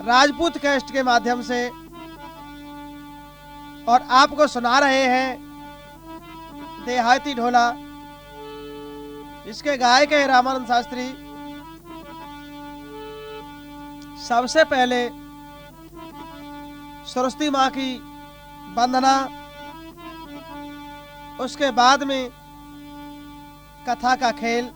Rajput cast के माध्यम से और आपको सुना रहे हैं देहाती ढोला, इसके गायक है रामानंद शास्त्री। सबसे पहले सरस्वती माँ की वंदना, उसके बाद में कथा का खेल।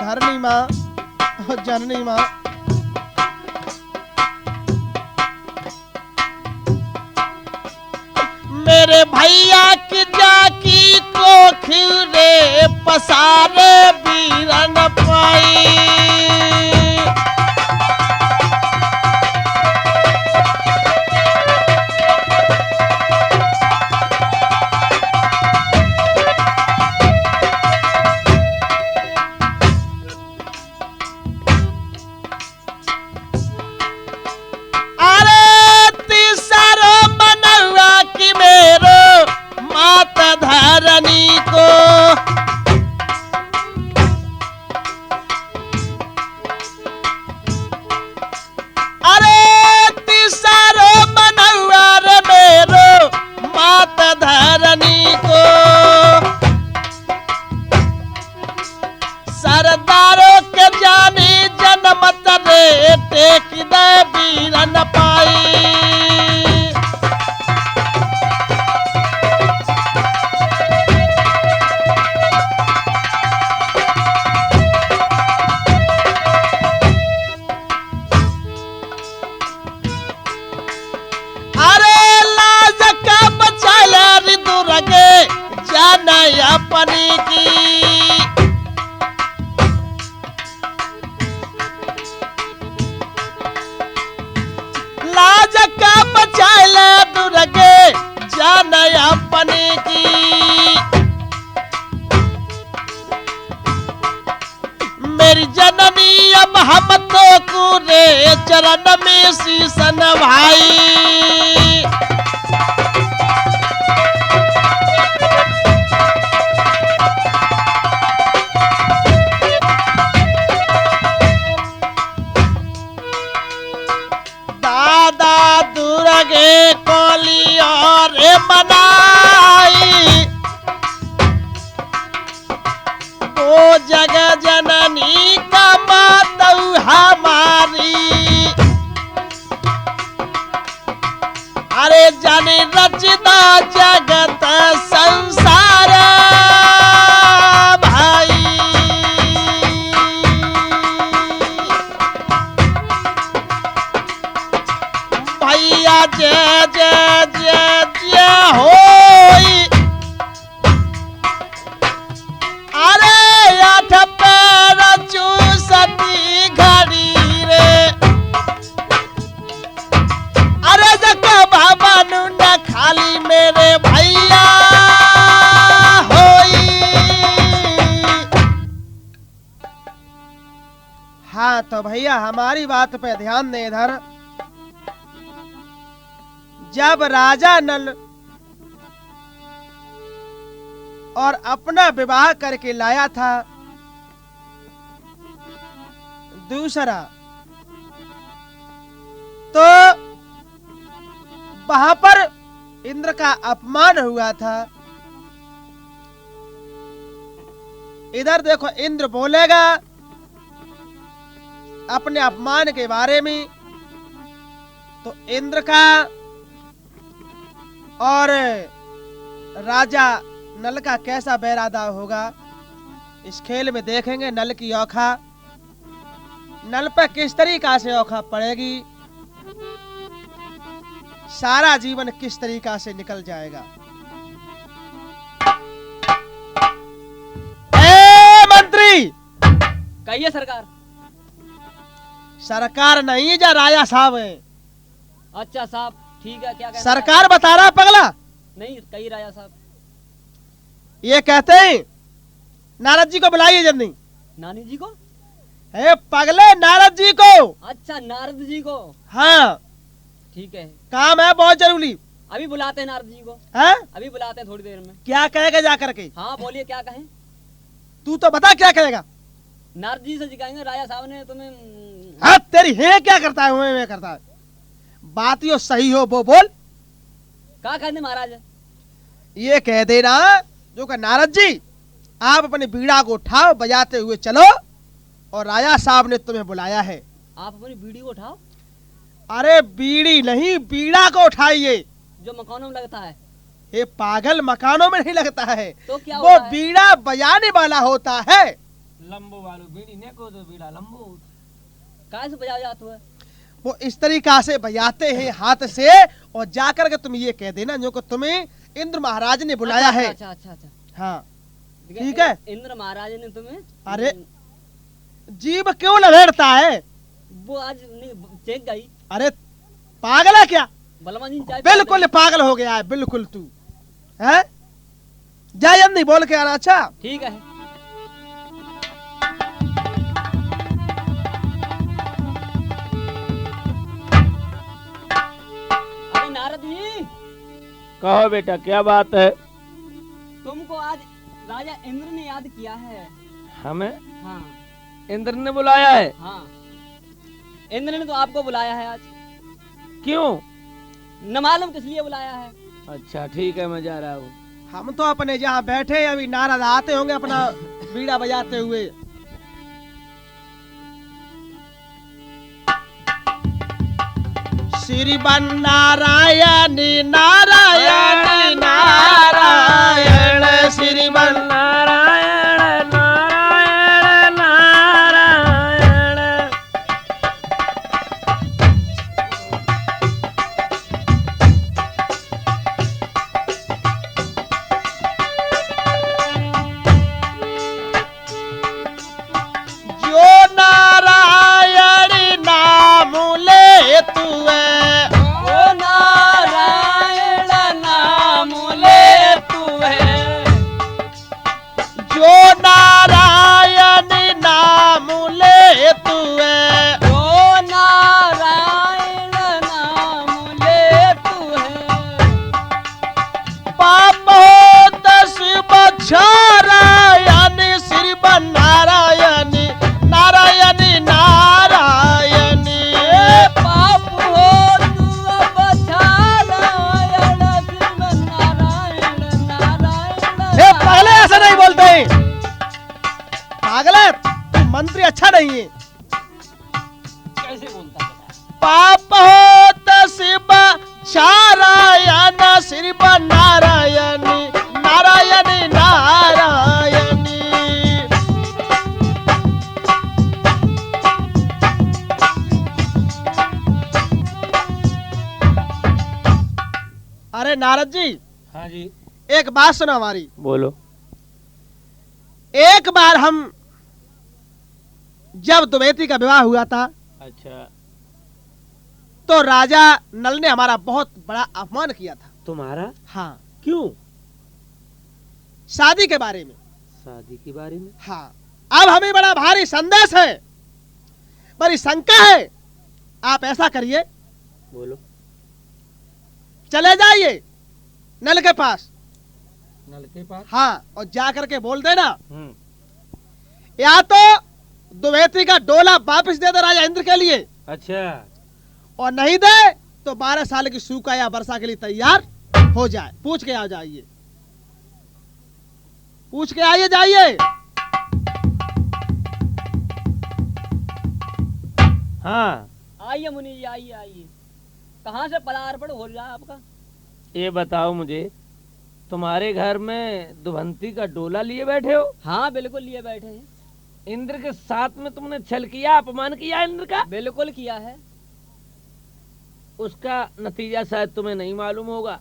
धरनी माँ और जननी माँ, मेरे भैया की जाकी को खिले पसारे बीरन पाई। सरदारों के जानी जनमत रे टेक दे बीरन पाई। अरे लाज का बचाल दुर्गे जान अपनी की। लाज का बचाल दुर्गे जान अपनी की। मेरी जननी अब हम तो कुरे चरण में शीसन भाई। जय जय जय जय होई। अरे आठ पैर चूसती घड़ी रे, अरे जग बाबा न खाली मेरे भैया होई। हाँ तो भैया हमारी बात पे ध्यान दे इधर। जब राजा नल और अपना विवाह करके लाया था दूसरा, तो वहां पर इंद्र का अपमान हुआ था। इधर देखो इंद्र बोलेगा अपने अपमान के बारे में, तो इंद्र का और राजा नल का कैसा बैरादा होगा इस खेल में देखेंगे। नल की औखा, नल पर किस तरीका से औखा पड़ेगी, सारा जीवन किस तरीका से निकल जाएगा। ए मंत्री, कहिए सरकार। सरकार नहीं जा राजा साहब है। अच्छा साहब ठीक है, क्या कहना सरकार बता रहा पगला। नहीं कही राजा साहब। ये कहते हैं नारद जी को बुलाइए जल्दी। नानी जी को? है पगले, नारद जी को। अच्छा नारद जी को। हाँ ठीक है, काम है बहुत जरूरी। अभी बुलाते हैं नारद जी को। है अभी बुलाते हैं थोड़ी देर में। क्या कहेगा जा करके? हाँ बोलिए क्या कहें। तू तो बता क्या कहेगा। नारद जी से जिकाएंगे राजा साहब ने तुम्हें। हाँ तेरी है क्या करता है, मैं करता है। बात यो सही हो वो बोल। क्या कहते महाराज? ये कह देना जो कि नारद जी आप अपनी बीड़ा को उठाओ, बजाते हुए चलो, और राजा साहब ने तुम्हें बुलाया है। आप अपनी बीड़ी को उठाओ। अरे बीड़ी नहीं, बीड़ा को उठाइए जो मकानों में लगता है। ये पागल, मकानों में नहीं लगता है, तो क्या वो होता है? बीड़ा बजाने वाला होता है। लंबो वालो बीड़ी ने को तो बीड़ा लंबो कैसे बजा जाता है? वो इस तरीका से बजाते हैं हाथ से, और जाकर के तुम ये कह देना जो कि तुम्हें इंद्र महाराज ने बुलाया है। अच्छा अच्छा अच्छा। हाँ ठीक है। इंद्र महाराज ने तुम्हें। अरे जीभ क्यों लपेटता है? वो आज चेक गई। अरे पागल है क्या? बलवान जी चाय बिल्कुल पागल हो गया है, बिल्कुल तू है। जय नहीं बोल के आना। अच्छा ठीक है। अरे नारद जी, कहो बेटा क्या बात है? तुमको आज राजा इंद्र ने याद किया है। हमें हाँ इंद्र ने बुलाया है? हाँ, इंद्र ने तो आपको बुलाया है आज। क्यों? न मालूम किस लिए बुलाया है। अच्छा ठीक है, मैं जा रहा हूँ। हम तो अपने जहाँ बैठे अभी नारद आते होंगे अपना बीड़ा बजाते हुए। श्री नारायण नारायण नारायण, श्री नारायण नारायण नारायण। जो नारायण नाम ले तू ओ नारायण नाम ले तू है। जो नारायण नाम ले तू ओ नारायण नाम ले तू है। पाप हो 10 बछारायण, श्री नारायण नारायण नारायण। पाप हो तू बछारायण, नारायण नारायण। हे पागले, ऐसा नहीं बोलते हैं। पागल है तू, मंत्री अच्छा नहीं है। कैसे बोलता है? पाप हो 10 बछारायण, श्री नारायण नारायण नारायण। अरे नारद जी, हाँ जी, एक बात सुनो हमारी। बोलो। एक बार हम जब द्वैती का विवाह हुआ था, अच्छा, तो राजा नल ने हमारा बहुत बड़ा अपमान किया था। तुम्हारा? हाँ, क्यों? शादी के बारे में। शादी के बारे में? हाँ, अब हमें बड़ा भारी संदेश है, बड़ी शंका है। आप ऐसा करिए, बोलो। चले जाइए नल के पास। नल के पास? हाँ, और जा करके बोल देना, हम्म, या तो द्वैती का डोला वापस दे दे राजा इंद्र के लिए, अच्छा, और नहीं दे तो 12 साल की सूखा या वर्षा के लिए तैयार हो जाए। पूछ के आ जाइए, पूछ के आइए, जाइए। हाँ, आइए मुनि जी, आइए आइए। कहाँ से पदार्पण हो रहा है आपका? ये बताओ मुझे, तुम्हारे घर में दुभंती का डोला लिए बैठे हो? हाँ बिल्कुल लिए बैठे हैं। इंद्र के साथ में तुमने छल किया, अपमान किया इंद्र का? बिल्कुल किया है। उसका नतीजा शायद तुम्हें नहीं मालूम होगा।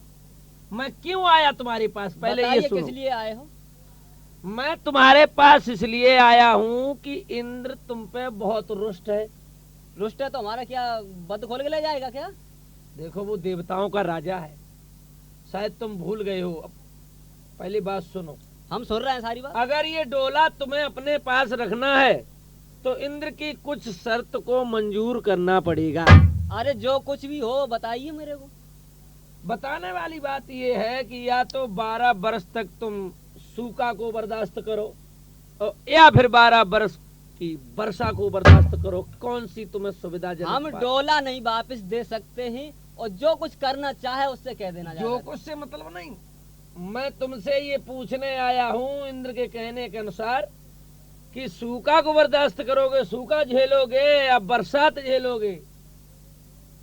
मैं क्यों आया तुम्हारे पास, पहले ये सुनो। किस लिए आए हो? मैं तुम्हारे पास इसलिए आया हूँ कि इंद्र तुम पे बहुत रुष्ट है। रुष्ट है तो हमारा क्या बद खोल के ले जाएगा क्या? देखो, वो देवताओं का राजा है, शायद तुम भूल गए हो। अब पहली बात सुनो, हम सुन रहे हैं सारी बात। अगर ये डोला तुम्हें अपने पास रखना है तो इंद्र की कुछ शर्त को मंजूर करना पड़ेगा। अरे जो कुछ भी हो बताइए मेरे को। बताने वाली बात ये है कि या तो 12 बरस तक तुम सूखा को बर्दाश्त करो, या फिर 12 बरस की वर्षा को बर्दाश्त करो। कौन सी तुम्हें सुविधाजनक? हम डोला नहीं वापस दे सकते हैं, और जो कुछ करना चाहे उससे कह देना। जो कुछ से मतलब नहीं, मैं तुमसे ये पूछने आया हूँ इंद्र के कहने के अनुसार कि सूखा को बर्दाश्त करोगे, सूखा झेलोगे, या बरसात झेलोगे?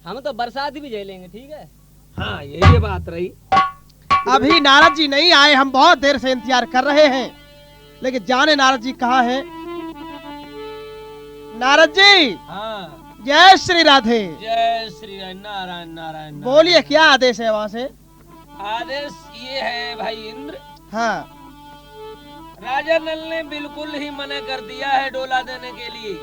हम तो बरसात भी झेलेंगे, ठीक है। हाँ, ये बात रही। अभी नारद जी नहीं आए, हम बहुत देर से इंतजार कर रहे हैं, लेकिन जाने नारद जी कहाँ हैं। नारद जी, हाँ, जय श्री राधे। जय श्री नारायण नारायण। बोलिए, क्या आदेश है वहाँ से? आदेश ये है भाई इंद्र, हाँ, राजा नल ने बिल्कुल ही मना कर दिया है डोला देने के लिए।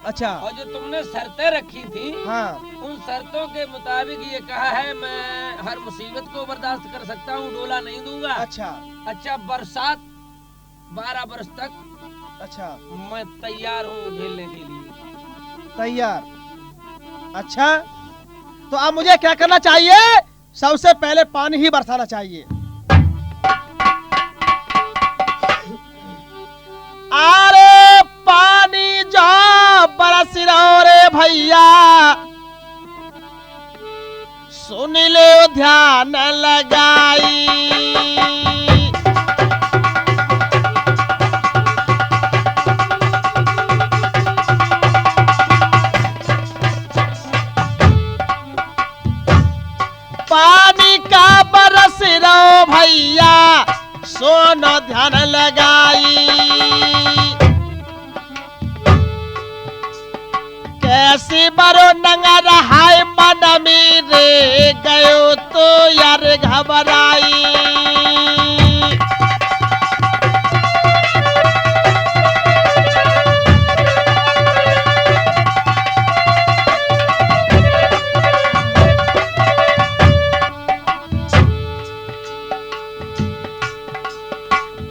अच्छा, और जो तुमने शर्तें रखी थी, हाँ, उन शर्तों के मुताबिक ये कहा है, मैं हर मुसीबत को बर्दाश्त कर सकता हूँ, डोला नहीं दूंगा। अच्छा, बरसात 12 बरस तक अच्छा, मैं तैयार हूँ झेलने के लिए। तैयार। अच्छा, तो अब मुझे क्या करना चाहिए? सबसे पहले पानी ही बरसाना चाहिए। अरे पानी जा बरस रहो रे भैया, सुन ले ध्यान लगाई। पानी का बरस रहो भैया, सोनो ध्यान लगाई। कैसी बरो नंगर हाय मन मेरे, गयो तो यार घबराई।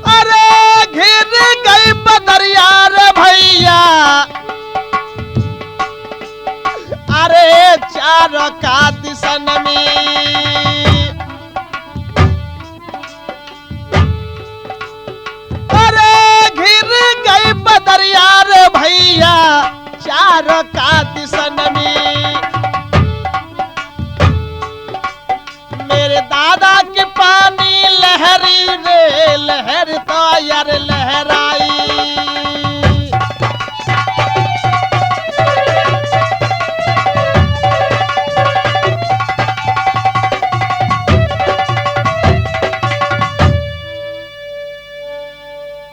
अरे घिर गई बदरिया रे भैया, अरे चारों का दिशन में। अरे घिर गई बदरिया रे भैया, चारों का दिशन में। मेरे दादा के पानी लहरी रे, लहर तो यार लहराई।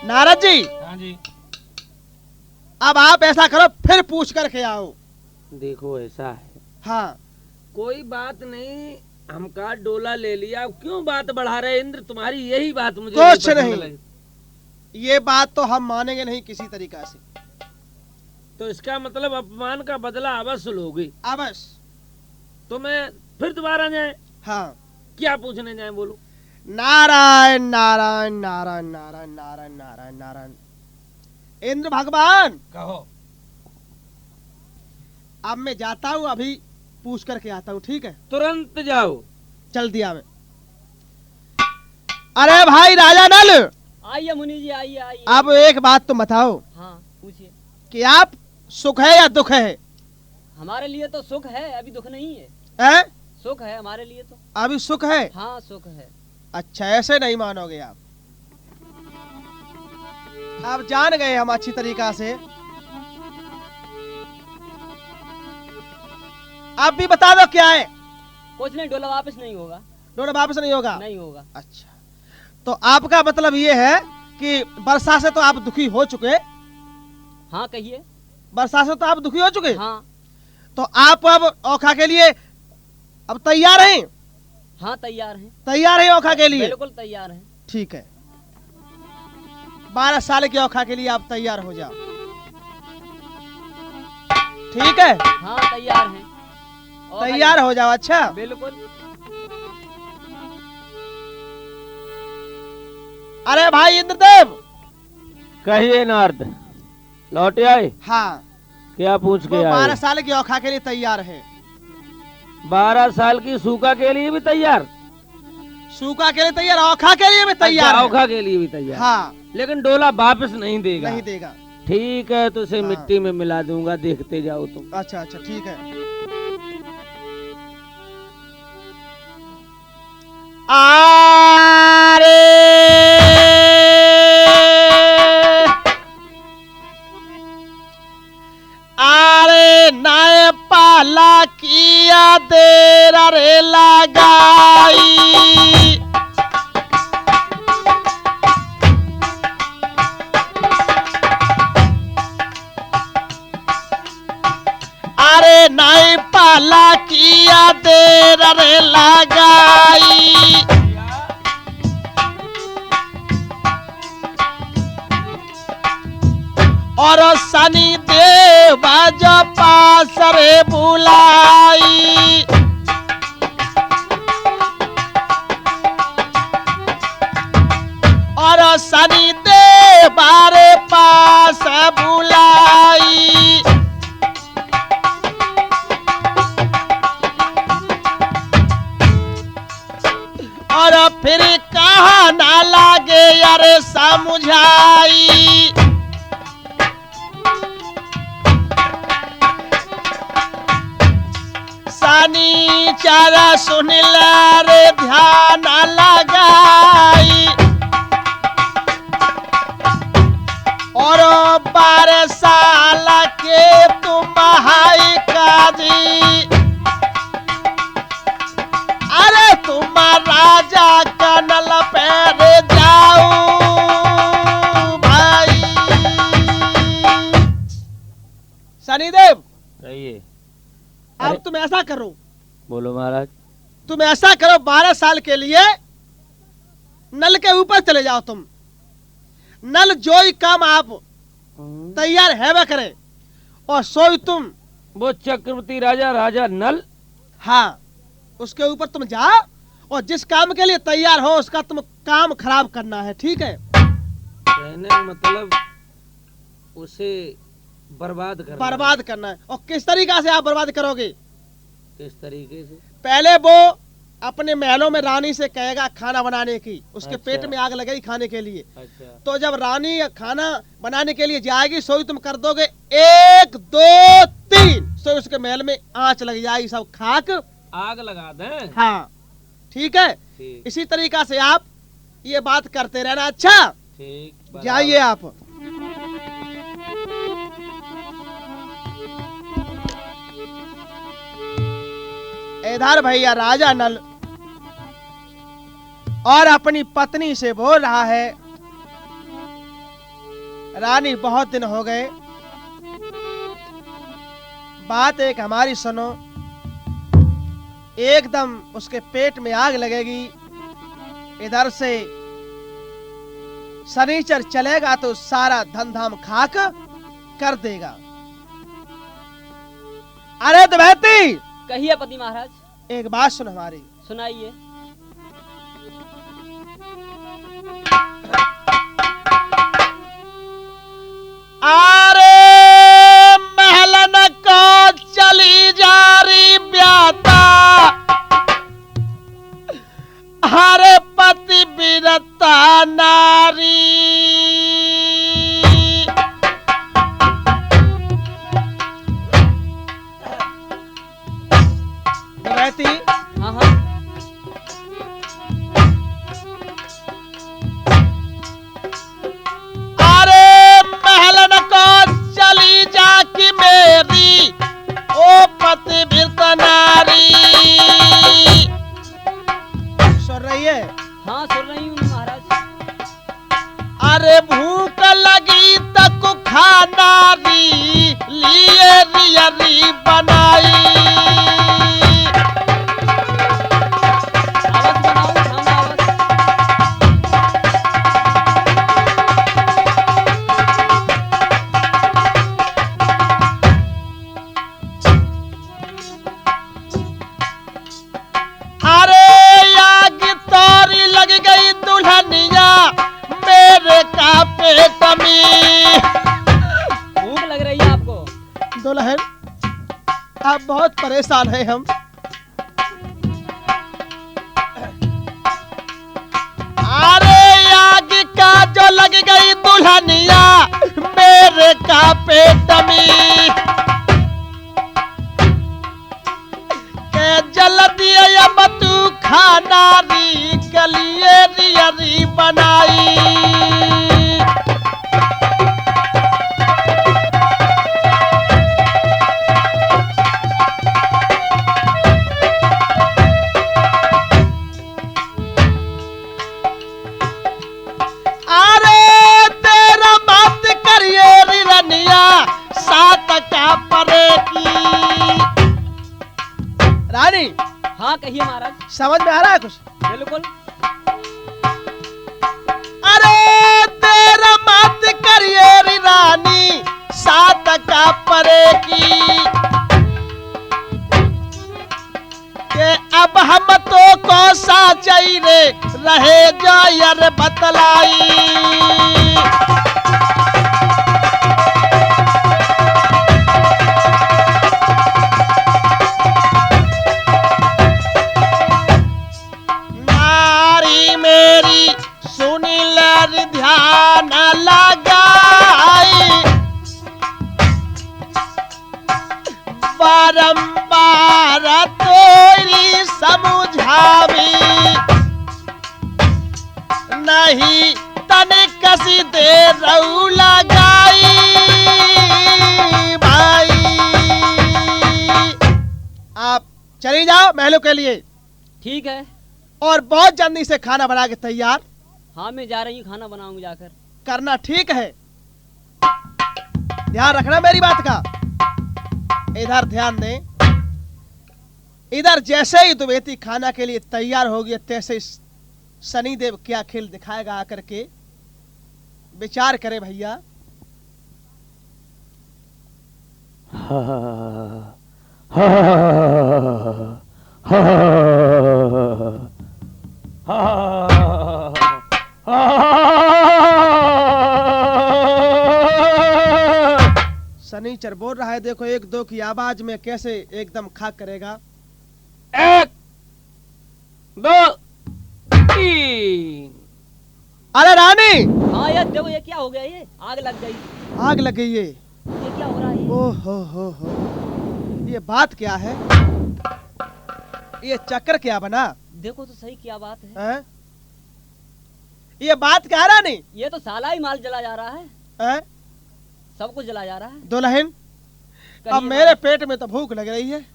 नारद जी, हाँ जी। अब आप ऐसा करो, फिर पूछ करके आओ। देखो, ऐसा है, हाँ, कोई बात नहीं, हमका डोला ले लिया, क्यों बात बढ़ा रहे इंद्र? तुम्हारी यही बात मुझे कुछ पसंद नहीं। लगी। ये बात तो हम मानेंगे नहीं किसी तरीका से। तो इसका मतलब अपमान का बदला अवश्य लोगी। अवश्य। तो मैं फिर दोबारा जाए, हाँ। क्या पूछने जाए बोलो। नारायण नारायण नारायण नारायण नारायण नारायण नारायण। इंद्र भगवान, कहो। अब मैं जाता हूँ, अभी पूछ करके आता हूँ, ठीक है? तुरंत जाओ। चल दिया मैं। अरे भाई राजा नल, आइए मुनि जी, आइए आइए। अब एक बात तो बताओ हाँ पूछिए। कि आप सुख है या दुख है? हमारे लिए तो सुख है, अभी दुख नहीं है। हैं? सुख है हमारे लिए तो। अभी सुख है? हाँ सुख है। अच्छा, ऐसे नहीं मानोगे आप। आप जान गए हम अच्छी तरीका से। आप भी बता दो क्या है। कुछ नहीं, डोला वापस नहीं होगा। डोला वापस नहीं होगा? नहीं होगा। अच्छा, तो आपका मतलब ये है कि वर्षा से तो आप दुखी हो चुके। हाँ कहिए। वर्षा से तो आप दुखी हो चुके। हाँ। तो आप अब औखा के लिए अब तैयार हैं? हाँ तैयार हैं। तैयार हैं औखा के लिए? बिल्कुल तैयार हैं। ठीक है, 12 साल की औखा के लिए आप तैयार हो जाओ। ठीक है, हाँ तैयार हैं। और तैयार हो जाओ। अच्छा, बिल्कुल। अरे भाई इंद्रदेव। कहिए नारद, लौट आए? हाँ, क्या पूछ के वो 12 आए? साल की औखा के लिए तैयार है। 12 साल की सूखा के लिए भी तैयार? सूखा के लिए तैयार, औखा के लिए भी तैयार अच्छा, है। औखा के लिए भी तैयार। हाँ, लेकिन डोला वापस नहीं देगा। नहीं देगा। ठीक है, तो उसे हाँ। मिट्टी में मिला दूंगा, देखते जाओ तुम। अच्छा अच्छा, ठीक है। आरे आरे नाय पाला किया देर रे लगाई। अरे नाय पाला किया देर रे लगाई। और शनि देव जो पास रे बुलाई। और शनि देव रे पास बुलाई। और फिर कहा ना लागे अरे समझाई। शनिचर सुनिल रे ध्यान लगाई। और 12 साल के तुम हाई काजी। अरे तुम राजा कनल पैर जाओ भाई। शनिदेव, कहिए। अब तुम ऐसा करो, बोलो महाराज। तुम ऐसा करो, 12 साल के लिए नल के ऊपर चले जाओ तुम। नल जो ही काम आप तैयार है वह करे, और सोई तुम। वो चक्रवर्ती राजा, राजा नल? हाँ, उसके ऊपर तुम जाओ और जिस काम के लिए तैयार हो उसका तुम काम खराब करना है, ठीक है? कहने का मतलब उसे बर्बाद करना। बर्बाद करना है। और किस तरीका से आप बर्बाद करोगे? किस तरीके से? पहले वो अपने महलों में रानी से कहेगा खाना बनाने की, उसके अच्छा। पेट में आग लगेगी खाने के लिए। अच्छा। तो जब रानी खाना बनाने के लिए जाएगी, सोई तुम कर दोगे 1 2 3, सो उसके महल में आंच लग जाएगी, सब खाक आग लगा दें? हाँ, ठीक है? ठीक। इसी तरीका से आप ये बात करते रहना। अच्छा, ठीक, जाइए आप। इधर भैया राजा नल और अपनी पत्नी से बोल रहा है, रानी बहुत दिन हो गए, बात एक हमारी सुनो। एकदम उसके पेट में आग लगेगी। इधर से शनिचर चलेगा तो सारा धन धाम खाक कर देगा। अरे दमयंती, कहिए पति महाराज। एक बात सुन हमारी। सुनाइए। अरे महलन को चली जा रही ब्याता, हरे पति बिरता नारी। रहती हाँ हाँ। अरे महलन को चली जा कि मेरी ओ पति बिरता नारी। सुन रही है? हाँ सुन रही हूँ महाराज। अरे भूख लगी तक खाना री लिए रियरी बनाई। आवाज बनाओ सामने आवाज। अरे आग तोरी लग गई दुल्हनिया मेरे का पेट में। भूख लग रही है आपको? दुल्हन, आप बहुत परेशान हैं हम। अरे आग का जो लग गई दुल्हनिया मेरे का पेट में। के जल्दी अब तू खाना री कलिए रियरी बनाई। अरे तेरा मत करिए रिरनिया सात का परे की। रानी, हाँ कहिए महाराज। समझ में आ रहा है कुछ? बिल्कुल। अरे तेरा मत करिए री रानी सात का परे की। के अब हम तो को साचई रे रहे जायर बतलाई। नारी मेरी सुनी लर ध्यान लगाई। बारंबार तोरी समझावी नहीं तने कसी दे रहू लगाई। भाई आप चली जाओ महलों के लिए ठीक है। और बहुत जल्दी से खाना बना के तैयार हाँ मैं जा रही हूँ, खाना बनाऊंगी जाकर। करना, ठीक है? ध्यान रखना मेरी बात का। इधर ध्यान दें। इधर जैसे ही द्विवेदी खाना के लिए तैयार होगी तैसे शनिदेव क्या खेल दिखाएगा आकर के। विचार करे भैया। शनिचर बोल रहा है, देखो एक दो की आवाज में कैसे एकदम खाक करेगा। 1 2 3। अरे रानी, हाँ यार देखो ये क्या हो गया, ये आग लग गई। आग लग गई है। ये क्या हो रहा है? ओ हो, ये बात क्या है? ये चक्कर क्या बना? देखो तो सही क्या बात है। हैं? ये बात क्या है रानी? ये तो साला ही माल जला जा रहा है। हैं? सब कुछ जला जा रहा है। दुल्हन, अब कहिए मेरे पेट में तो भूख लग रही है।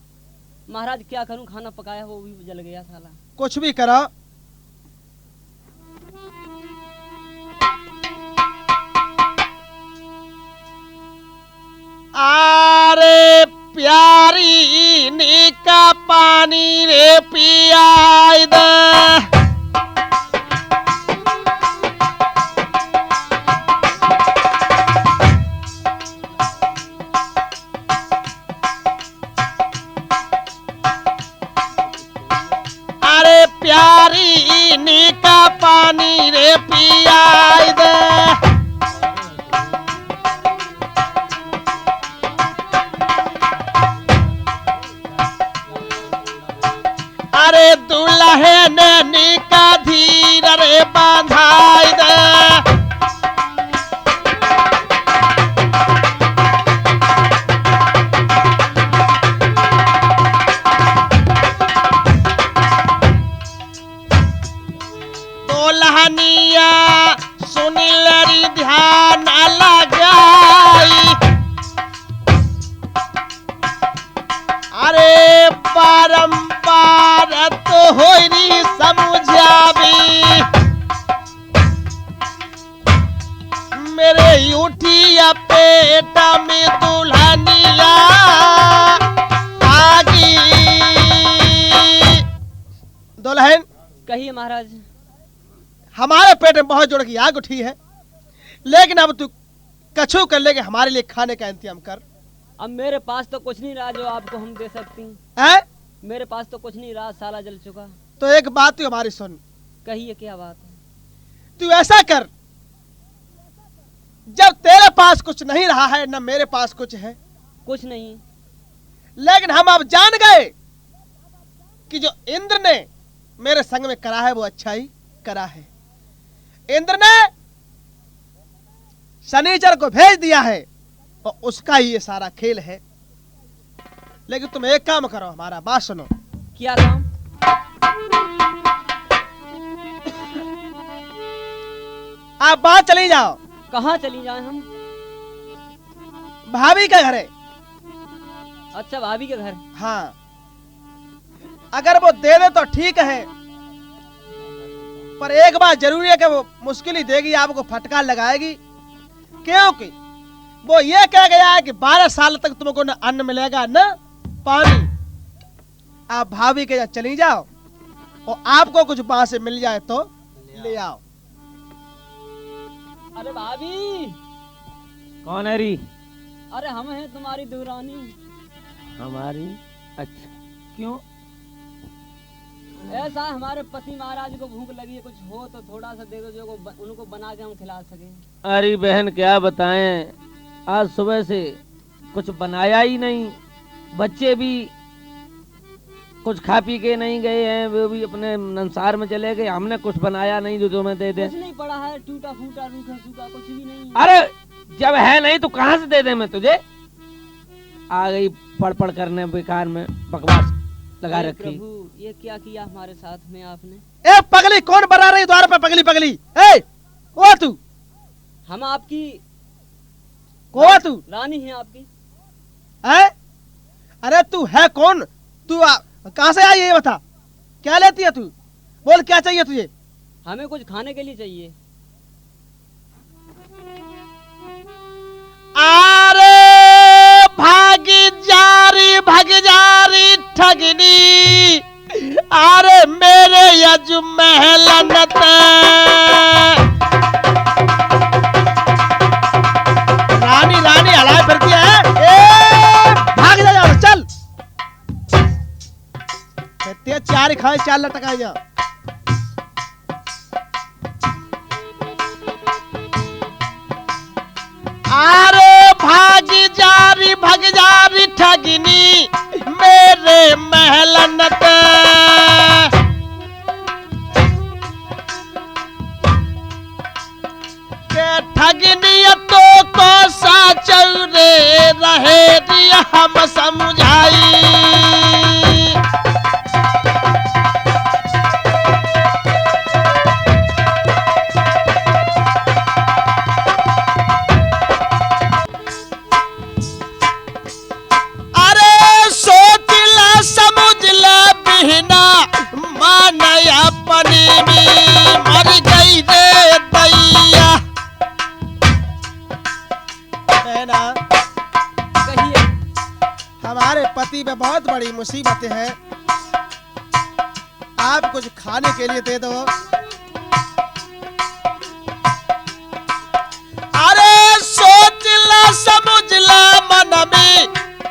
महाराज क्या करूं, खाना पकाया वो भी जल गया साला। कुछ भी करो। अरे प्यारी नीका पानी रे पियाई दे। अरे प्यारी नीका पानी रे पियाई दे। अरे दुल्हन नीका धीर रे बांधाई दे। दुल्हनिया सुनिलरी ध्यान लगाई। अरे बारंबार तो होई समझावी। मेरे उठिया पेटा में दुल्हनिया आगी। दुल्हन कहिए महाराज। हमारे पेट में बहुत जोड़ की आग उठी है, लेकिन अब तू कछु कर लेके हमारे लिए खाने का इंतजाम कर। अब मेरे पास तो कुछ नहीं रहा जो आपको हम दे सकती। है? मेरे पास तो कुछ नहीं रहा, साला जल चुका। तो एक बात तू हमारी सुन। कहिए क्या बात है। तू ऐसा कर, जब तेरे पास कुछ नहीं रहा है न मेरे पास कुछ है, कुछ नहीं, लेकिन हम अब जान गए कि जो इंद्र ने मेरे संग में करा है वो अच्छा ही करा है। इंद्र ने शनिचर को भेज दिया है और उसका ही ये सारा खेल है। लेकिन तुम एक काम करो, हमारा बात सुनो। क्या काम? आप बाहर चली जाओ। कहाँ चली जाएं हम? भाभी का घर है। अच्छा, भाभी के घर। हाँ, अगर वो दे दे तो ठीक है, पर एक बात जरूरी है कि वो मुश्किल ही देगी, आपको फटकार लगाएगी। क्योंकि वो ये कह गया है कि 12 साल तक तुमको न अन्न मिलेगा न पानी। आप भाभी के यहाँ चली जाओ और आपको कुछ वहां से मिल जाए तो ले आओ। अरे भाभी। कौन है री? अरे हम हैं तुम्हारी दुरानी। हमारी? अच्छा, क्यों? ऐसा हमारे पति महाराज को भूख लगी है, कुछ हो तो थोड़ा सा दे दो जो उनको बना के हम खिला सकें। अरे बहन क्या बताएं, आज सुबह से कुछ बनाया ही नहीं। बच्चे भी कुछ खा पी के नहीं गए हैं, वो भी अपने संसार में चले गए। हमने कुछ बनाया नहीं जो तुम्हें दे दे। कुछ नहीं पड़ा है, टूटा फूटा रूखा सूखा कुछ भी नहीं। अरे जब है नहीं तो कहाँ से दे दे मैं तुझे? आ गई पढ़ पढ़ करने, बेकार में बकवास लगा रखी। प्रभु, ये क्या किया हमारे साथ में आपने? ए पगली, कौन बना रही द्वार पे? पगली पगली, ए वो तू? हम आपकी को तू? रानी है आपकी। है? अरे तू है कौन? तू कहाँ से आई ये बता। क्या लेती है तू? बोल क्या चाहिए तुझे? हमें कुछ खाने के लिए चाहिए। अरे भागी जारी ठगनी। अरे मेरे यजु महलनत रानी रानी हलाए फिरती है। ए भाग जा, चल। ते चार खाए, चार लटकाए जा। अरे भागी जारी ठगनी मेरे महलनत। के ठगनी तो को साचौरे रहे दिया हम समझाई। स्थिति में बहुत बड़ी मुसीबत है, आप कुछ खाने के लिए दे दो। अरे सोच ला समझ ला मन में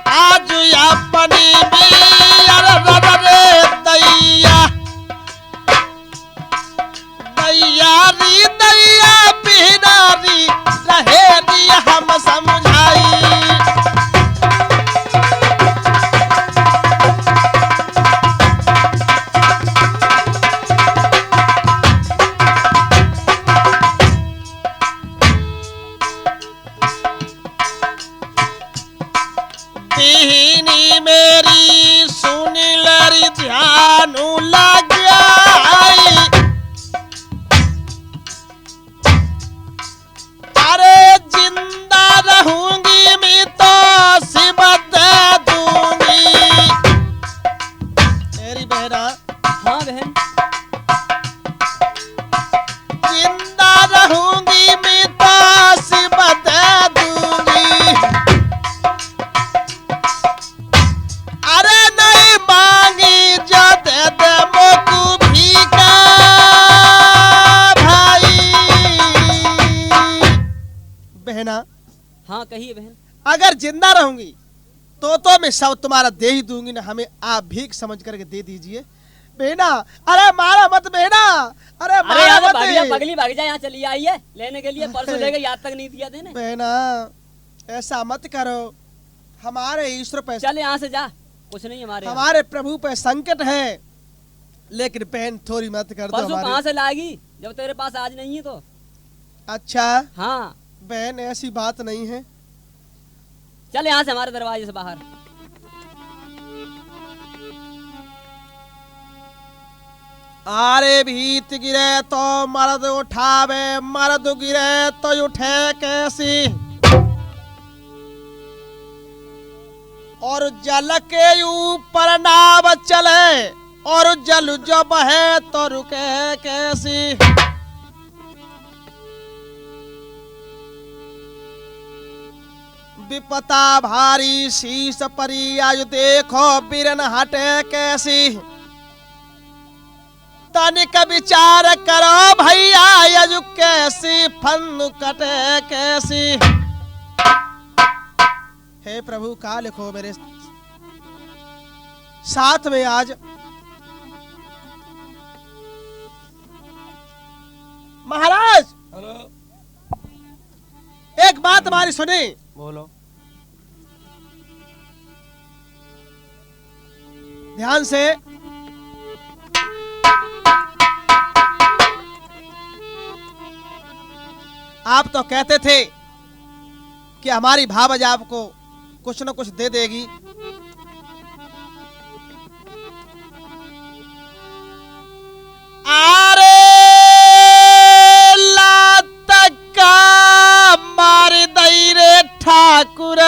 आज अपनी भी, अरे दैया दैया री दैया बिहनारी रहे री हम समझाई। दीनी मेरी सुनी लरी ध्यान लग आई। अरे जिंदा रहूंगी मैं तो सिबत दूंगी। मेरी बहना, हाँ बहन, जिंदा रहूंगी मैं तो सिबत दूंगी। अरे नहीं मांगी जो दे दे मोकू भीखा भाई। बहना, हाँ कहिए बहन। अगर जिंदा रहूंगी तो मैं सब तुम्हारा दे ही दूंगी ना, हमें आप भीख समझ करके दे दीजिए। बहना, अरे मारा मत बहना, अरे अरे मारा यार मत। पगली भाग जा, यहाँ चली आई है लेने के लिए, परसों लेके याद तक नहीं दिया देने। बहना ऐसा मत करो, हमारे ईश्वर पे, चल यहाँ से जा, कुछ नहीं हमारे यहाँ। हमारे प्रभु पे संकट है, लेकिन बहन थोड़ी मत कर दो परसों हमारी। कहाँ से लाएगी जब तेरे पास आज नहीं है तो? अच्छा हाँ बहन ऐसी बात नहीं है। चल यहाँ से, हमारे दरवाजे से बाहर। आरे भीत गिरे तो मर्द उठावे, मर्द गिरे तो उठे कैसी। और जल के ऊपर नाव चले, और जल जो बहे तो रुके कैसी। विपता भारी शीश परी, आयु देखो बिरन हटे कैसी। तनिक विचार करो भैया, आयु कैसी फन कटे कैसी। हे प्रभु का लिखो मेरे साथ में आज। महाराज, हेलो, एक बात हमारी सुनी। बोलो। ध्यान से। आप तो कहते थे कि हमारी भावज आपको कुछ न कुछ दे देगी। आरे लात का मार दई रे ठाकुर,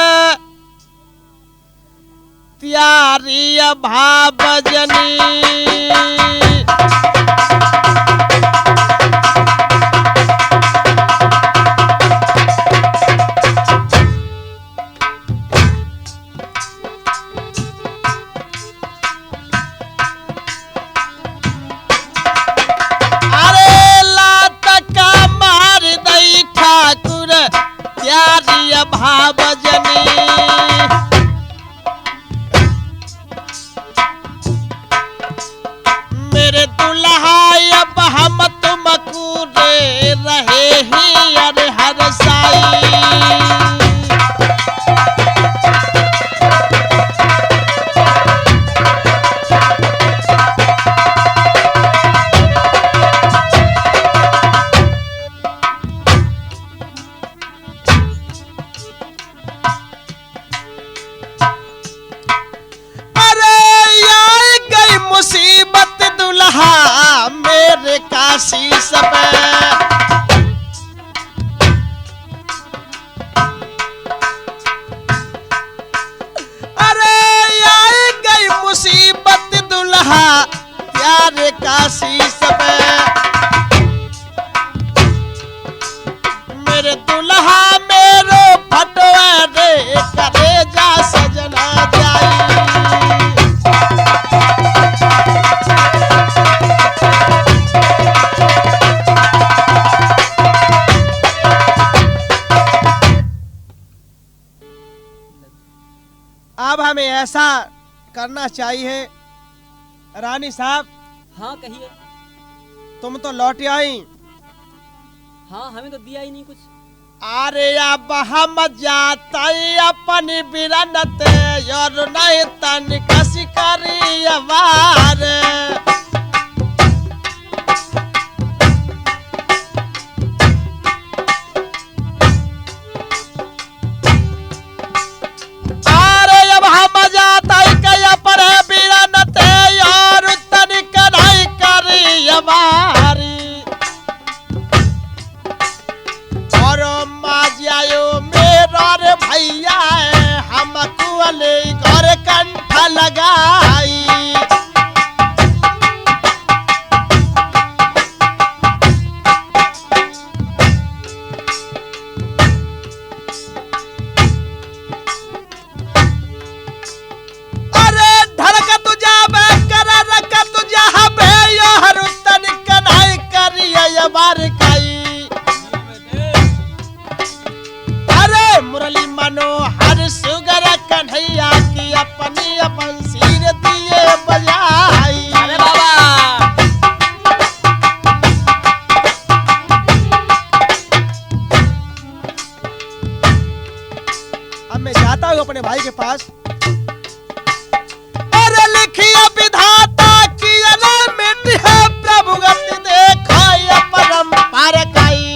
त्यारी भावजनी। भावजनी मेरे दुल्हा, अब हम तुमको दे रहे ही अरे हर साई। मुसीबत दुल्हा मेरे काशी सब। अरे आई गई मुसीबत दुल्हा प्यारे काशी सब। मेरे दुल्हा मेरो फटवा रे करे जा सजना जाई। ऐसा करना चाहिए। रानी साहब, हाँ कहिए। तुम तो लौट आई। हाँ हमें तो दिया ही नहीं कुछ। अरे अब हम जाते अपनी बिरनते और नहीं तन कसी करी अवार। अरे अब हम जाते के अपने बिरनते और तन कढ़ाई करी अवारी। और माजियायो मेरा रे भैया हम कुले घर कंठ लगाई। अरे धड़क तुझा बे कर रख तुझा बे यो हर तन कनाई करिए बार काई। मुरली मनोहर सुगर कन्हैया की अपनी बंसीर दिए बजाई। अरे बाबा अब मैं जाता हूँ अपने भाई के पास। अरे लिखिए विधाता की मिट है प्रभु गति देखा परम्पर काई।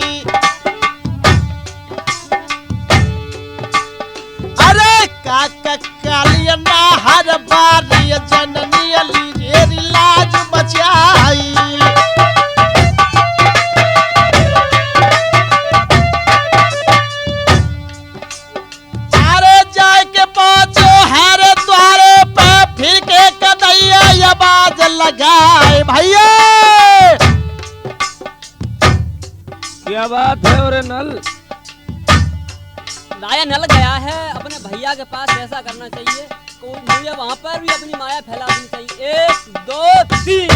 कालिया हर बारी जननी लीजेरी लाज बचाई। अरे जाए के पहुंचो हर द्वारे पे फिर के कदैया आवाज लगाए। भैया क्या बात है? और नल लाया नल गया है अपने भैया के पास। ऐसा करना चाहिए मुझे वहाँ पर भी अपनी माया फैला देनी चाहिए। 1 2 3।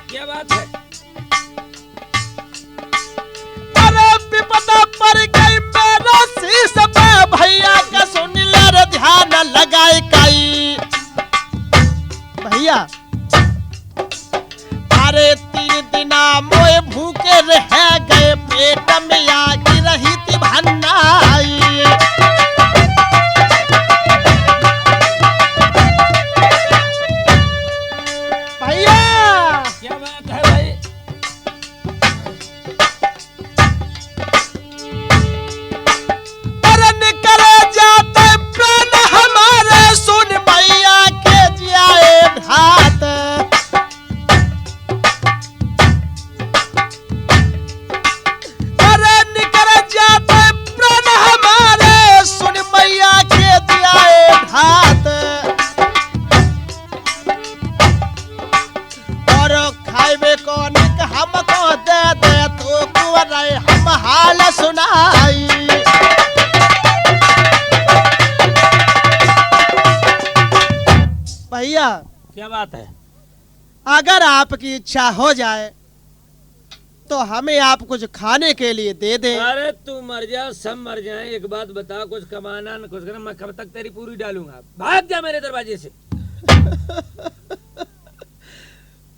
क्या बात है? अरे विपदा पर गई मेरा शीश पे भैया का सुन ले रे ध्यान लगाए काई। भैया अरे 3 दिना मोए भूखे रह गए पेट में आग रही थी भन्नाई। क्या बात है भाई? अरे निकल जाते प्राण हमारे सुन भैया के जियाए भात। अरे निकल जाते प्राण हमारे सुन भैया के जियाए भात। और खाइबे को निक हमको दे दे तो कुंवरे हम हाल सुनाई। भैया क्या बात है? अगर आपकी इच्छा हो जाए तो हमें आप कुछ खाने के लिए दे दें। अरे तू मर जा, सब मर जाए। एक बात बता, कुछ कमाना न कुछ करना, मैं कब तक तेरी पूरी डालूंगा? भाग जा मेरे दरवाजे से।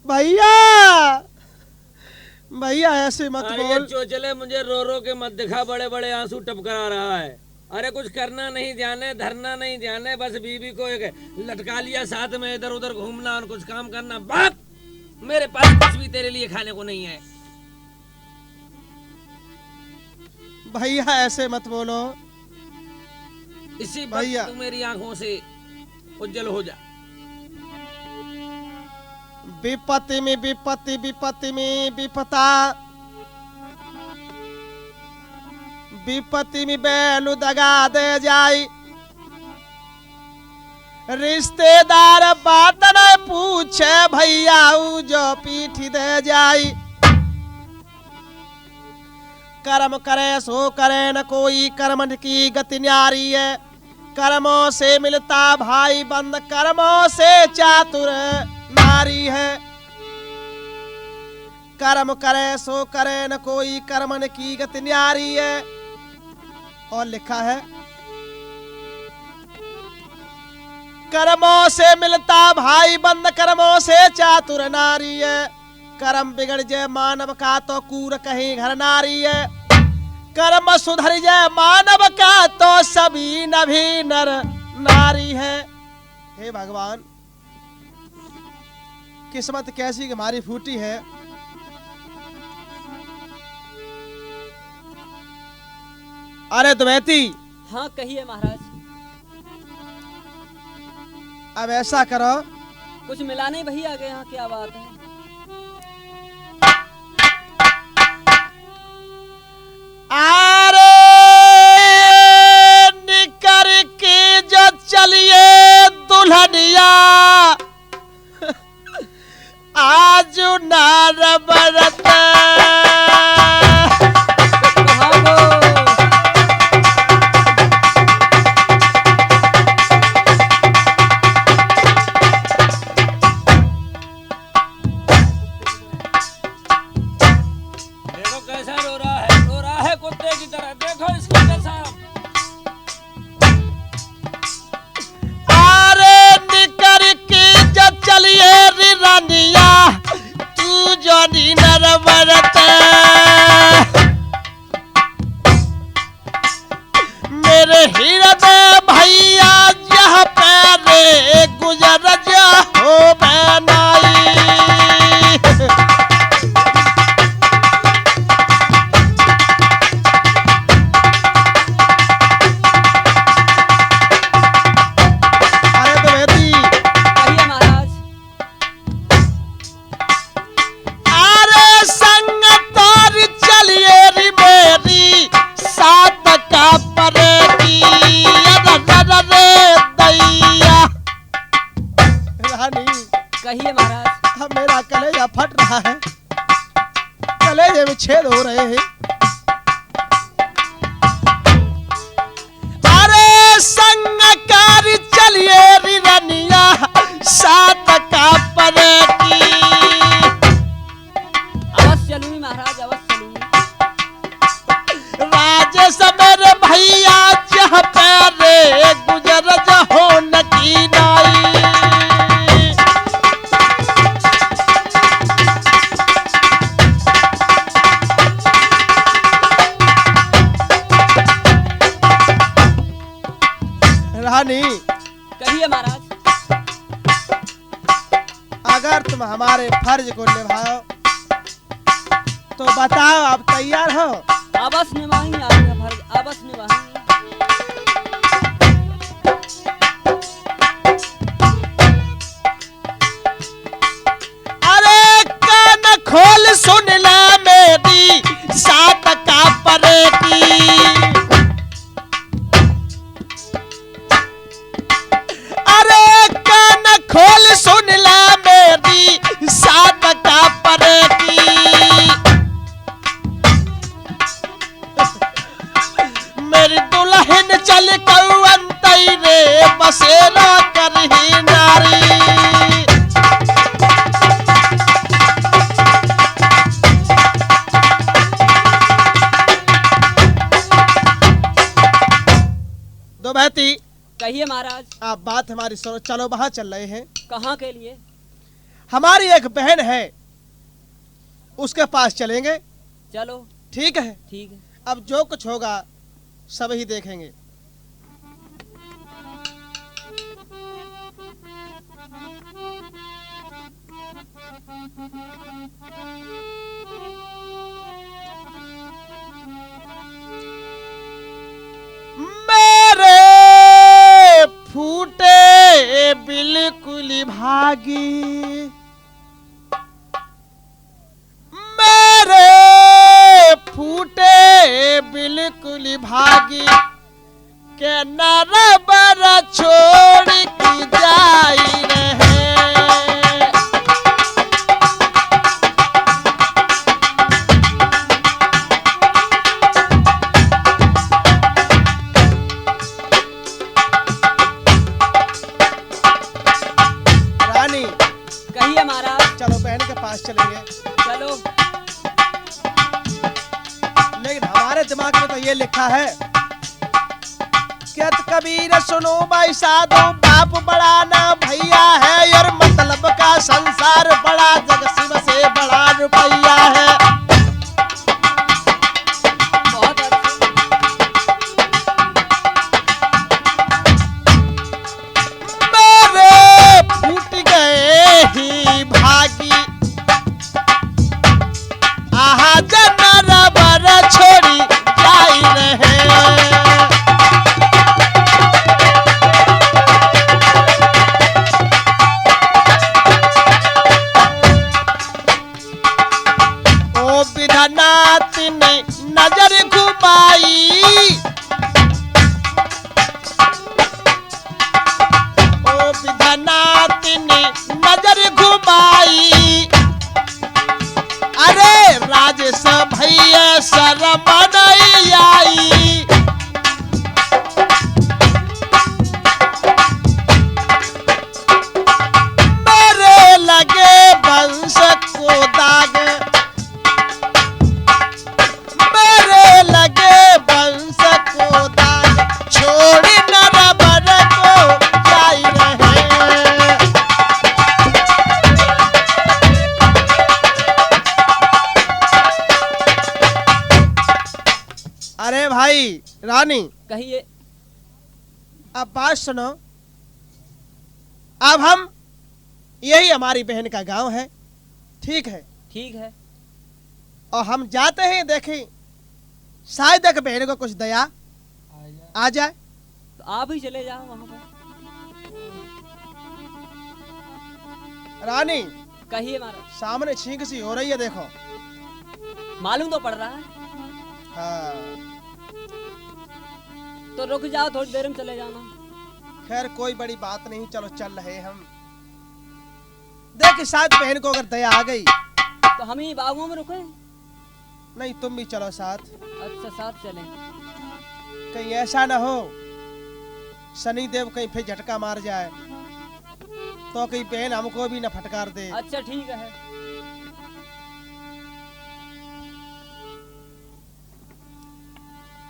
भैया भैया ऐसे मत अरे बोल। चोचले मुझे रो रो के मत दिखा, बड़े बड़े आंसू टपका रहा है। अरे कुछ करना नहीं जाने, धरना नहीं जाने, बस बीवी को एक लटका लिया साथ में, इधर उधर घूमना और कुछ काम करना। भाग, मेरे पास कुछ भी तेरे लिए खाने को नहीं है। भैया ऐसे मत बोलो। इसी भैया। वक्त तू मेरी आंखों से उज्जवल हो जा। विपत्ति में विपत्ति, विपत्ति में विपता, विपत्ति में बैलू दगा दे जाई। रिश्तेदार बात न पूछे भैया ऊ जो पीठ दे जाई। कर्म करे सो करे न कोई, कर्म की गति न्यारी है। कर्मों से मिलता भाई बंद, कर्मों से चातुर नारी है। कर्म करे सो करे न कोई, कर्म की गति न्यारी है। और लिखा है कर्मों से मिलता भाई बंद कर्मों से चातुर नारी है। कर्म बिगड़ जाए मानव का तो कूर कहीं घर नारी है। कर्म सुधर जाए मानव का तो सभी नभी नर नारी है। हे भगवान, किस्मत कैसी कि हमारी फूटी है। अरे द्वैती, हाँ कहिए महाराज। अब ऐसा करो, कुछ मिला नहीं भैया आगे, यहाँ क्या बात है? अरे निकर के जो चलिए दुल्हनिया आज नार बरत। मेरे हृदय भैया जहाँ पैरे गुजर जा हो बनाई। अरे द्वैती, कहिए महाराज। अरे संग तार चलिए री मेरी सात का परेगी दैया। रानी, कहिए महाराज। अब मेरा कलेजा फट रहा है, कलेजे में छेद हो रहे हैं। अरे संग कार चलिए री रनिया सात का परेगी। अवश्य चलूंगी महाराज, अवश्य चलूंगी। राजेश मेरे भैया जहाँ पैरे गुजर जहो नकी नाई। रानी, कहिए महाराज। अगर तुम हमारे फर्ज को निभाओ तो बताओ, आप तैयार हो? अवश्य निभाएंगे आपका फर्ज, अवश्य निभाएंगे। अरे कान खोल सुन ले मेरी सात का परेगी। अरे कान खोल सुन ले मेरी सात का परेगी। मेरी दुल्हन चल कौन तैरे बसेरा करही नारी। दो बहती, कहिए महाराज। आप बात हमारी सुनो। चलो, वहां चल रहे हैं। कहाँ के लिए? हमारी एक बहन है, उसके पास चलेंगे। चलो ठीक है? ठीक है। अब जो कुछ होगा सब ही देखेंगे। मेरे फूटे बिल्कुल भागी, मेरे फूटे बिल्कुल भागी के नर बर छोड़ की जाई रहे। रानी, कहिए महाराज। चलो बहन के पास चलेंगे। चलो। लेकिन हमारे दिमाग में तो ये लिखा है कहत कबीर सुनो भाई साधो, बाप बड़ा ना भैया है, और मतलब का संसार बड़ा, जग शिव से बड़ा रुपया है। बहुत अच्छा। मेरे फूट गए ही भागी, आहा जनर बर छोड़ी जाई रहे। ओ विधनाथ ने नजर घुमाई, ओ विधनाथ ने नजर घुमाई, अरे राजेश भैया शर्म नहीं आई। मेरे लगे वंश को दाग, मेरे लगे वंश को दाग, छोड़ नर बर को जाई रहे। अरे भाई रानी, कहिए। अब बात सुनो। अब हम, यही हमारी बहन का गांव है, ठीक है, ठीक है। और हम जाते हैं, देखें शायद एक बहन को कुछ दया आ जाए। तो आप ही चले जाओ वहाँ पर। रानी, कहिए महाराज। सामने छींक सी हो रही है, देखो। मालूम तो पड़ रहा है। हाँ, तो रुक जाओ, थोड़ी देर में चले जाना। खैर कोई बड़ी बात नहीं, चलो चल रहे हम। देख शायद बहन को अगर दया आ गई। तो हम ही बागों में रुके। नहीं, तुम भी चलो साथ। अच्छा, साथ चलें। कहीं ऐसा ना हो शनि देव कहीं फिर झटका मार जाए, तो कहीं बहन हमको भी ना फटकार दे। अच्छा ठीक है।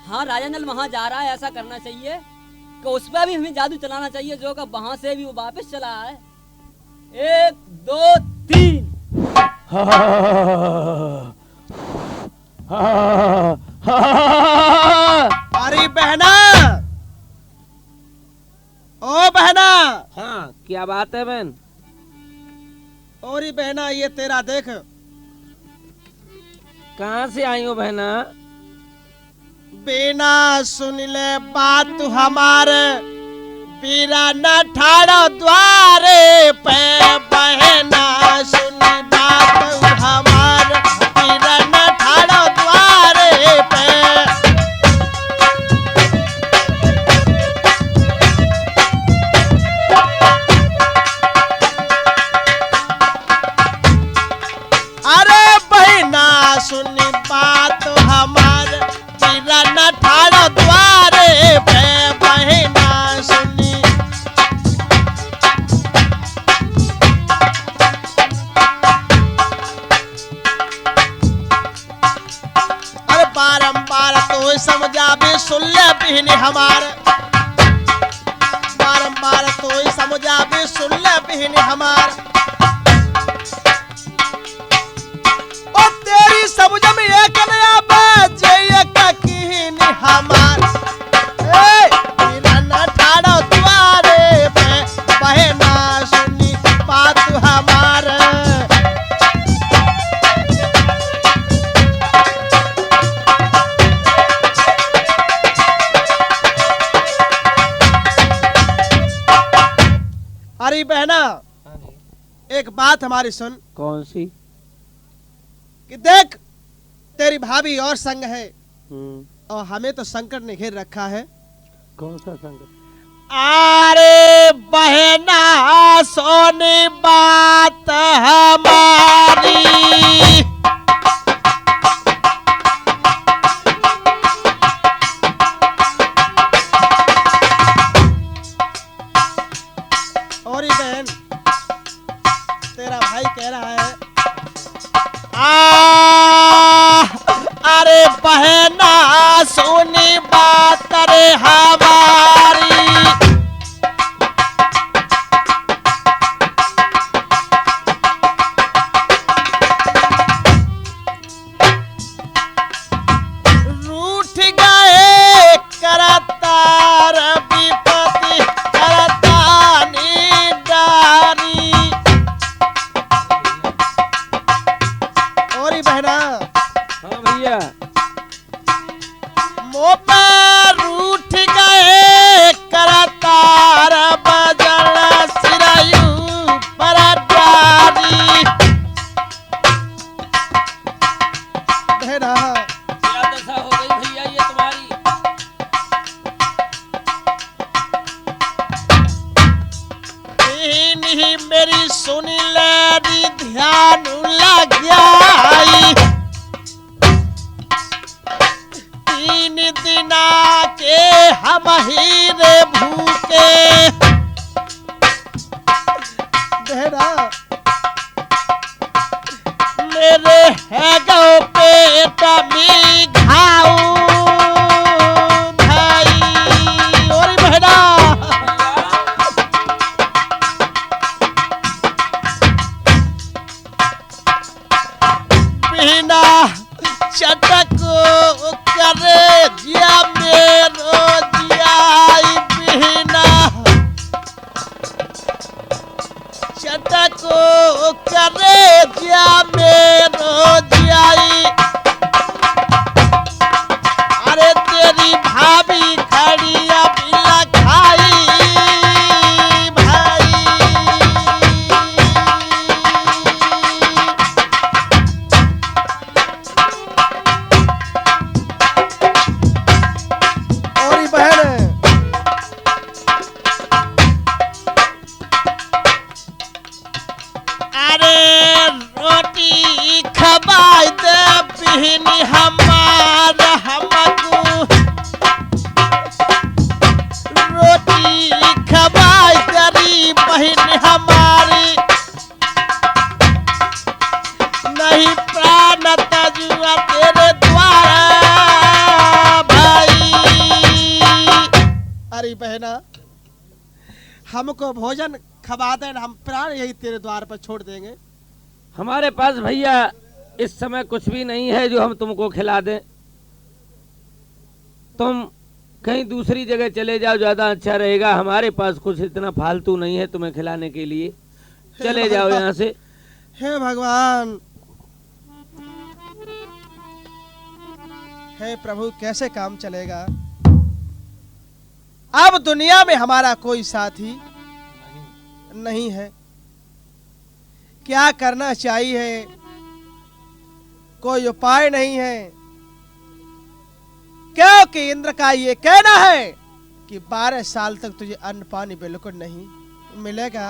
हाँ, राजानल वहां जा रहा है, ऐसा करना चाहिए कि उस पर भी हमें जादू चलाना चाहिए, जो कि वहां से भी वो वापस चला है। 1 2 3। अरे बहना, ओ बहना। हाँ, क्या बात है बहन? और बहना, ये तेरा देख। कहाँ से आई हो बहना? बिना सुन ले बात हमारे, बीरा न ठाड़ो द्वारे पे, बहना सुन बात हमारे, बीरा न ठाड़ो द्वारे पे। अरे बहना सुन बात हमारे, बीरा न ठाड़ो द्वारे पे, बहना सुनी। अरे बारंबार तो समझावे सुन ले बहन हमार, बारंबार तो समझावे सुन ले बहन हमार। और तेरी समझ में एक नया बात एक कहीन हमार, ए बिना न ठाड़ो द्वारे पे, बहना सुनी बात हमार। अरे बहना, एक बात हमारी सुन। कौन सी? कि देख तेरी भाभी और संग है, और हमें तो संकट ने घेर रखा है। कौन सा संकट? अरे बहना सोनी बात हमारी, और बहन तेरा भाई कह रहा है, अरे बहना सुनी बात रे हमारी। मेरी सुनी लेरी ध्यान लग गई 3 दिना के हम ही रे भूखे बहरा मेरे है गो पेट में घाव भाई और बहरा बिना चटक करे जिया मेरो जियाई बिना चटक करे जिया मेरो जियाई अरे तेरी भाभी खड़ी बिला खाई भाई और बहन अरे रोटी खबाई दे बिहनी हमार हमको रोटी खबाई तेरी बहन हमारी नहीं प्राण तजुआ तेरे द्वारा भाई अरे बहना हमको भोजन खबा दे हम प्राण यही तेरे द्वार पर छोड़ देंगे हमारे पास भैया इस समय कुछ भी नहीं है जो हम तुमको खिला दें। तुम कहीं दूसरी जगह चले जाओ, ज्यादा अच्छा रहेगा। हमारे पास कुछ इतना फालतू नहीं है तुम्हें खिलाने के लिए। चले जाओ यहाँ से। हे भगवान, हे प्रभु, कैसे काम चलेगा? अब दुनिया में हमारा कोई साथी नहीं है। क्या करना चाहिए? कोई उपाय नहीं है, क्योंकि इंद्र का ये कहना है कि 12 साल तक तुझे अन्न पानी बिल्कुल नहीं मिलेगा।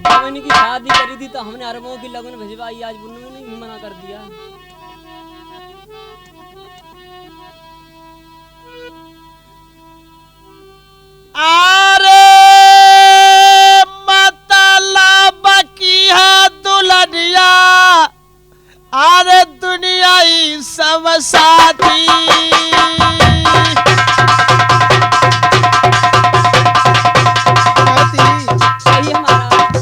जब इनकी शादी करी थी तो हमने अरबों की लगन भिजवाई, आज उन्होंने भी मना कर दिया। अरे मतलब की है दुल्हनिया, अरे दुनिया ही सब साथी। सही है महाराज।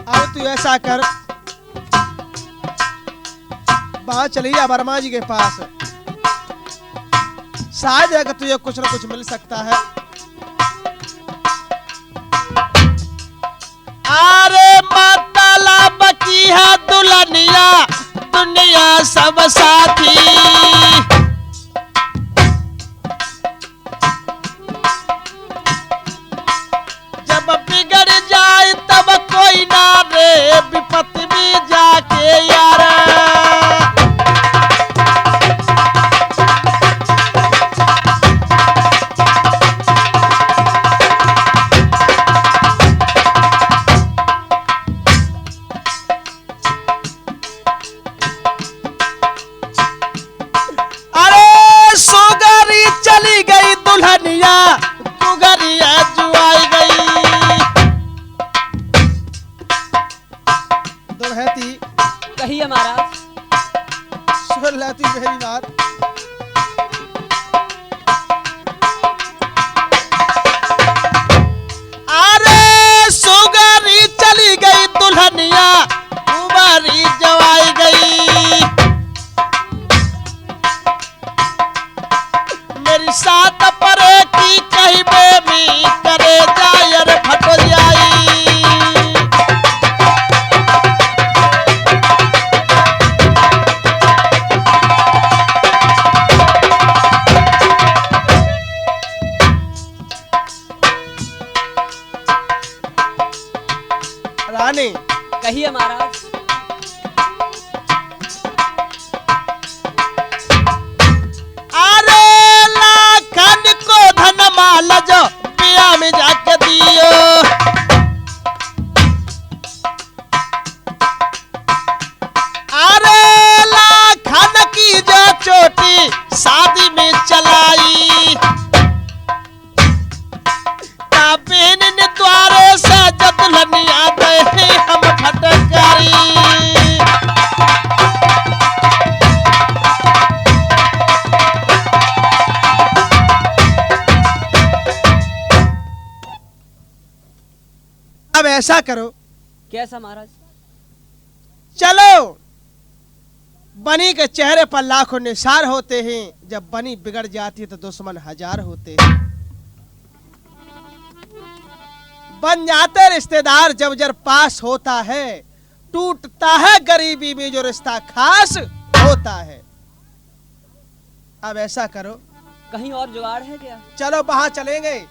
अब तू ऐसा कर, वहां चली जा वर्मा जी के पास, शायद अगर तुझे कुछ न कुछ मिल सकता है। अरे मतलब की है दुल्हनिया, दुनिया सब साथी। जब बिगड़ जाए तब कोई ना रे, विपत्ति में जाके यार। कहिए महाराज। सुन ले तू मेरी बात। अरे सुगरी चली गई दुल्हनिया, कुंवारी जवाई गई। मेरी साथ परे की कहीं बेबी करे जायर फट जाई। रानी कहिए महाराज। अरे लाखन को धन माल जो पिया अब ऐसा करो, कैसा महाराज? चलो बनी के चेहरे पर लाखों निशान होते हैं, जब बनी बिगड़ जाती है तो दुश्मन हजार होते हैं। बन जाते रिश्तेदार जब जब पास होता है, टूटता है गरीबी में जो रिश्ता खास होता है। अब ऐसा करो, कहीं और जुगाड़ है क्या? चलो वहां चलेंगे।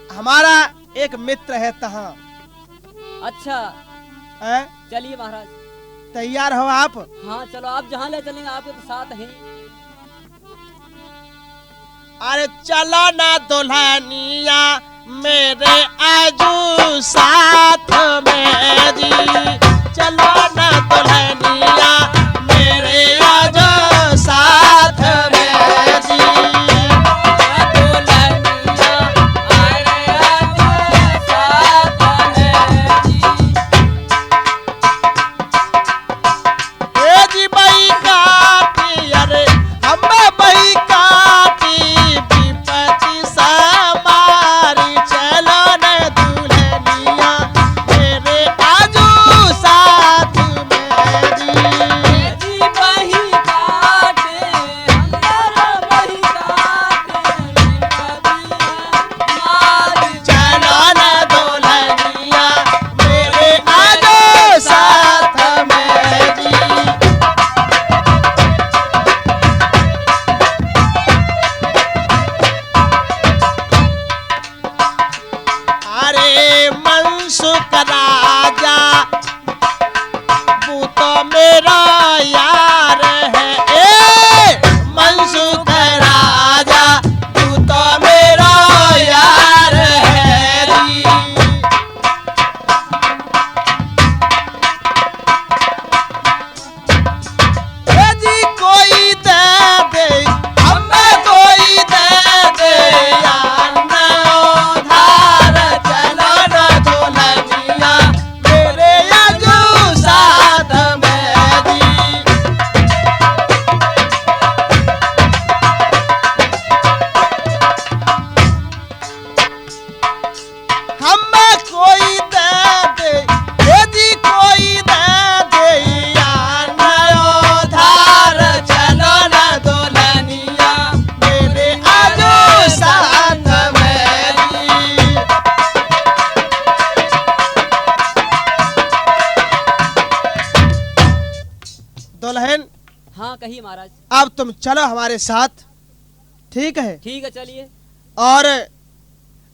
हमारा एक मित्र है तहां। अच्छा, है? चलिए महाराज। तैयार हो आप? हाँ चलो, आप जहाँ ले चलेंगे आपके तो साथ हैं। अरे चलो ना दुल्हनिया मेरे आजू साथ में जी, चलो ना दुल्हनिया मेरे आजू साथ में जी। दुल्हन, हाँ कहिए महाराज। अब तुम चलो हमारे साथ, ठीक है? ठीक है चलिए। और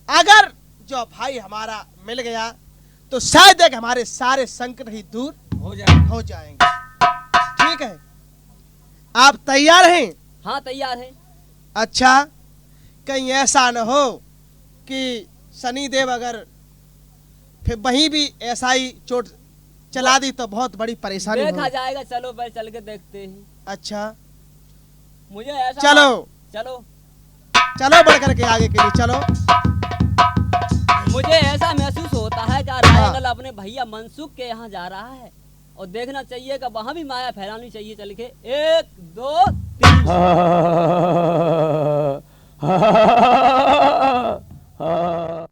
अगर जो भाई हमारा मिल गया तो शायद एक हमारे सारे संकट ही दूर हो जाएंगे। ठीक है, आप तैयार हैं? हाँ तैयार हैं। अच्छा, कहीं ऐसा न हो कि शनिदेव अगर फिर वहीं भी ऐसा ही चोट चला दी तो बहुत बड़ी परेशानी देखा हो। जाएगा, चलो पहले चल के देखते हैं। अच्छा मुझे ऐसा चलो चलो चलो बढ़ करके आगे के लिए चलो। मुझे ऐसा महसूस होता है कि रायंगल अपने भैया मनसुख के यहाँ जा रहा है और देखना चाहिए कि वहाँ भी माया फैलानी चाहिए। चल के 1 2 3।